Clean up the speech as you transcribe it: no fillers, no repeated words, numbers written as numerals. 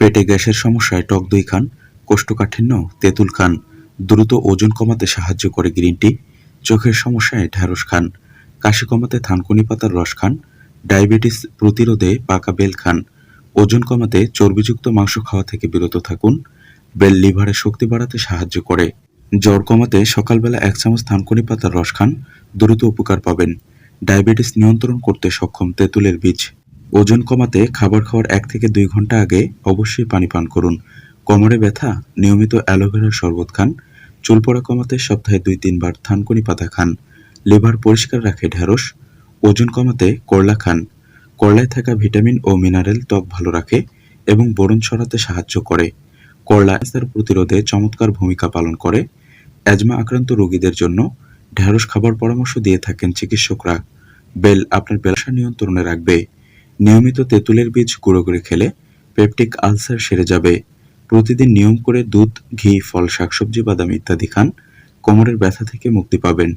পেটে গ্যাসের সমস্যায় টক দই খান, কোষ্ঠকাঠিন্য তেঁতুল খান, দ্রুত ওজন কমাতে সাহায্য করে গ্রিন টি, চোখের সমস্যায় ঢ্যাঁড়স খান, কাশি কমাতে থানকুনি পাতার রস খান, ডায়াবেটিস প্রতিরোধে পাকা বেল খান, ওজন কমাতে চর্বিযুক্ত মাংস খাওয়া থেকে বিরত থাকুন। বেল লিভারে শক্তি বাড়াতে সাহায্য করে। জ্বর কমাতে সকালবেলা 1 চামচ থানকুনি পাতার রস খান, দ্রুত উপকার পাবেন। ডায়াবেটিস নিয়ন্ত্রণ করতে সক্ষম তেঁতুলের বীজ। ওজন কমাতে খাবার খাওয়ার 1 থেকে 2 ঘন্টা আগে অবশ্যই পানি পান করুন। কোমরে ব্যথা, নিয়মিত অ্যালোভেরার শরবত খান। চুল পড়া কমাতে সপ্তাহে 2-3 বার থানকুনি পাতা খান। লিভার পরিষ্কার রাখে ঢ্যাঁড়স। ওজন কমাতে করলা খান। করলায় থাকা ভিটামিন ও মিনারেল ত্বক ভালো রাখে এবং বোরন ছড়াতে সাহায্য করে। করলা ক্যান্সার প্রতিরোধে চমৎকার ভূমিকা পালন করে। অ্যাজমা আক্রান্ত রোগীদের জন্য ঢ্যাঁড়স খাবার পরামর্শ দিয়ে থাকেন চিকিৎসকরা। বেল আপনার ব্যবসা নিয়ন্ত্রণে রাখবে। নিয়মিত তেঁতুলের বীজ গুঁড়ো করে খেলে পেপটিক আলসার সেরে যাবে। প্রতিদিন নিয়ম করে দুধ, ঘি, ফল, শাকসবজি, বাদাম ইত্যাদি খান। কোমরের ব্যথা থেকে মুক্তি পাবেন।